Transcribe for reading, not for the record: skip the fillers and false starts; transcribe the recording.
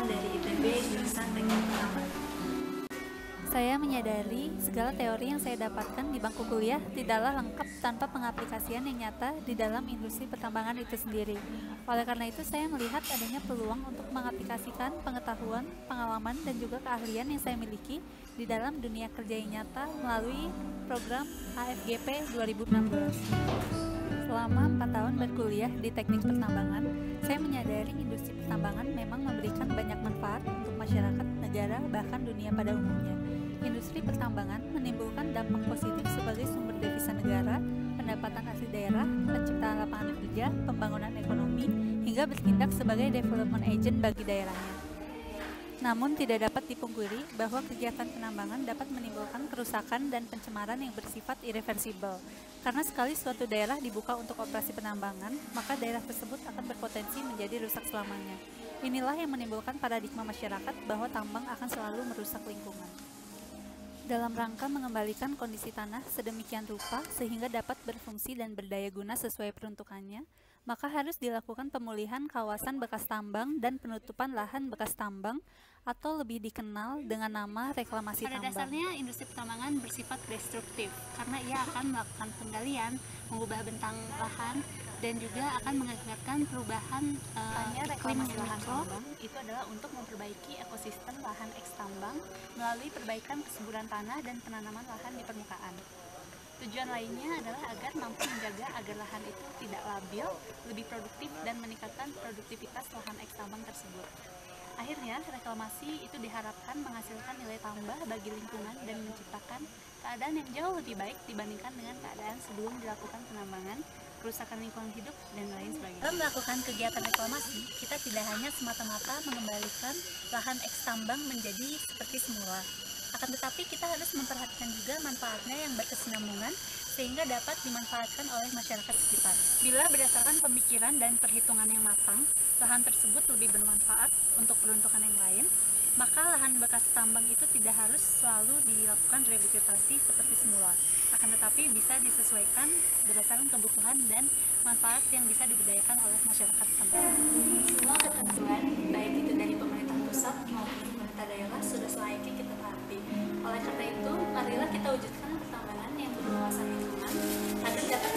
dari ITB jurusan Teknik Pertambangan. Saya menyadari segala teori yang saya dapatkan di bangku kuliah tidaklah lengkap tanpa pengaplikasian yang nyata di dalam industri pertambangan itu sendiri. Oleh karena itu, saya melihat adanya peluang untuk mengaplikasikan pengetahuan, pengalaman, dan juga keahlian yang saya miliki di dalam dunia kerja yang nyata melalui program HFGP 2016. Selama 4 tahun berkuliah di teknik pertambangan, saya menyadari industri pertambangan memang memberikan banyak manfaat untuk masyarakat, negara, bahkan dunia pada umumnya. Industri pertambangan menimbulkan dampak positif sebagai sumber devisa negara, pendapatan asli daerah, penciptaan lapangan kerja, pembangunan ekonomi, hingga bertindak sebagai development agent bagi daerahnya. Namun tidak dapat dipungkiri bahwa kegiatan penambangan dapat menimbulkan kerusakan dan pencemaran yang bersifat irreversibel. Karena sekali suatu daerah dibuka untuk operasi penambangan, maka daerah tersebut akan berpotensi menjadi rusak selamanya. Inilah yang menimbulkan paradigma masyarakat bahwa tambang akan selalu merusak lingkungan. Dalam rangka mengembalikan kondisi tanah sedemikian rupa sehingga dapat berfungsi dan berdaya guna sesuai peruntukannya, maka harus dilakukan pemulihan kawasan bekas tambang dan penutupan lahan bekas tambang atau lebih dikenal dengan nama reklamasi tambang. Pada dasarnya, industri pertambangan bersifat destruktif karena ia akan melakukan penggalian, mengubah bentang lahan, dan juga akan mengakibatkan perubahan iklim lahan tambang. Itu adalah untuk memperbaiki ekosistem lahan eks tambang melalui perbaikan kesuburan tanah dan penanaman lahan di permukaan. Tujuan lainnya adalah agar mampu menjaga agar lahan itu tidak labil, lebih produktif, dan meningkatkan produktivitas lahan eks tambang tersebut. Akhirnya, reklamasi itu diharapkan menghasilkan nilai tambah bagi lingkungan dan menciptakan keadaan yang jauh lebih baik dibandingkan dengan keadaan sebelum dilakukan penambangan, kerusakan lingkungan hidup, dan lain sebagainya. Dalam melakukan kegiatan reklamasi, kita tidak hanya semata-mata mengembalikan lahan eks tambang menjadi seperti semula. Akan tetapi kita harus memperhatikan juga manfaatnya yang berkesinambungan sehingga dapat dimanfaatkan oleh masyarakat sekitar. Bila berdasarkan pemikiran dan perhitungan yang matang, lahan tersebut lebih bermanfaat untuk peruntukan yang lain, maka lahan bekas tambang itu tidak harus selalu dilakukan rehabilitasi seperti semula. Akan tetapi bisa disesuaikan berdasarkan kebutuhan dan manfaat yang bisa diberdayakan oleh masyarakat setempat. Semua ketentuan, baik itu dari pemerintah pusat maupun pemerintah daerah, sudah selayaknya kita taati. Oleh karena itu, marilah kita wujudkan pertambangan yang berwawasan lingkungan agar dapat